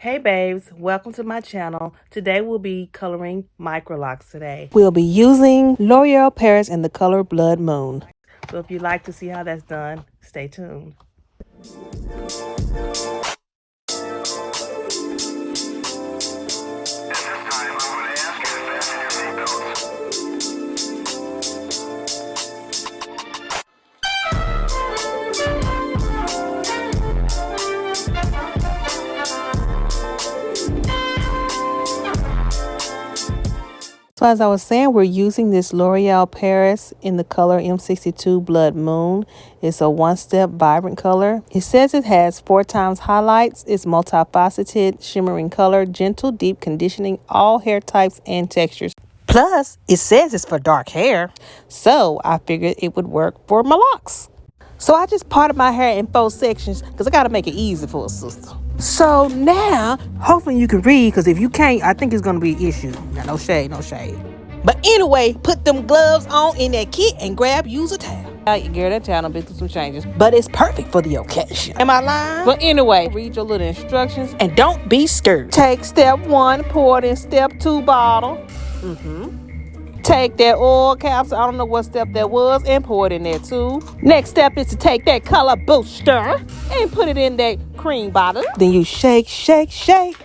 Hey babes, welcome to my channel. Today we'll be coloring MicroLocs today. We'll be using L'Oreal Paris in the color Blood Moon. So if you'd like to see how that's done, stay tuned. So as I was saying, we're using this L'Oreal Paris in the color M62 Blood Moon. It's a one-step vibrant color. It says it has 4 times highlights. It's multifaceted, shimmering color, gentle, deep conditioning, all hair types and textures. Plus, it says it's for dark hair. So I figured it would work for my locks. So I just parted my hair in 4 sections because I got to make it easy for a sister. So now, hopefully you can read, because if you can't, I think it's going to be an issue. Now, no shade, no shade. But anyway, put them gloves on in that kit and use a towel. Girl, that towel done been through some changes, but it's perfect for the occasion. Am I lying? But anyway, read your little instructions and don't be scared. Take step 1, pour it in step 2 bottle. Take that oil capsule, I don't know what step that was, and pour it in there too. Next step is to take that color booster and put it in that cream bottle. Then you shake, shake, shake.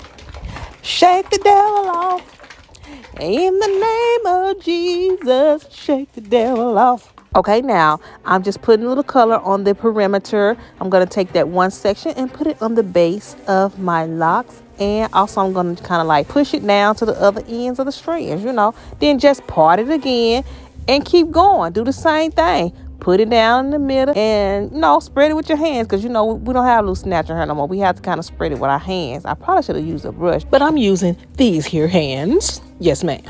Shake the devil off. In the name of Jesus, shake the devil off. Okay, now I'm just putting a little color on the perimeter. I'm going to take that one section and put it on the base of my locks. And also I'm going to kind of like push it down to the other ends of the strands, Then just part it again and keep going. Do the same thing. Put it down in the middle and, spread it with your hands because, we don't have loose natural hair no more. We have to kind of spread it with our hands. I probably should have used a brush, but I'm using these here hands. Yes, ma'am.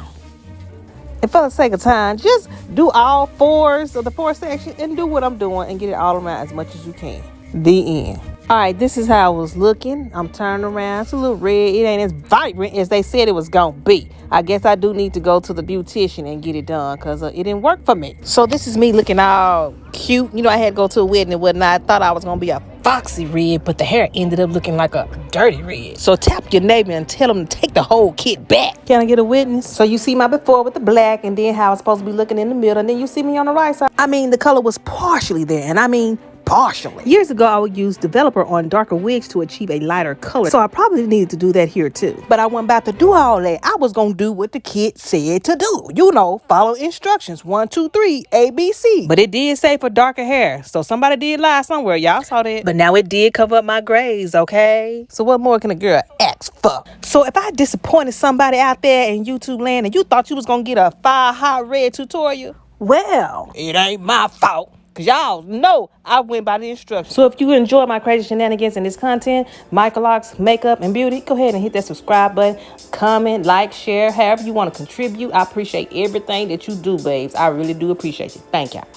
And for the sake of time, just do all 4s of the 4 sections and do what I'm doing and get it all around as much as you can. The end. All right, this is how it was looking. I'm turning around. It's a little red. It ain't as vibrant as they said it was going to be. I guess I do need to go to the beautician and get it done because it didn't work for me. So this is me looking all cute. I had to go to a wedding and whatnot. I thought I was going to be a foxy red, but the hair ended up looking like a dirty red. So tap your neighbor and tell them to take the whole kit back. Can I get a witness? So you see my before with the black and then how it's supposed to be looking in the middle. And then you see me on the right side. The color was partially there. And partially. Years ago, I would use developer on darker wigs to achieve a lighter color. So I probably needed to do that here too. But I wasn't about to do all that. I was going to do what the kid said to do. Follow instructions. 1, 2, 3, ABC. But it did say for darker hair. So somebody did lie somewhere. Y'all saw that. But now it did cover up my grays, okay? So what more can a girl ask for? So if I disappointed somebody out there in YouTube land and you thought you was going to get a fire hot red tutorial, well, it ain't my fault. Because y'all know I went by the instructions. So if you enjoy my crazy shenanigans in this content, MicroLocs, makeup, and beauty, go ahead and hit that subscribe button. Comment, like, share, however you want to contribute. I appreciate everything that you do, babes. I really do appreciate you. Thank y'all.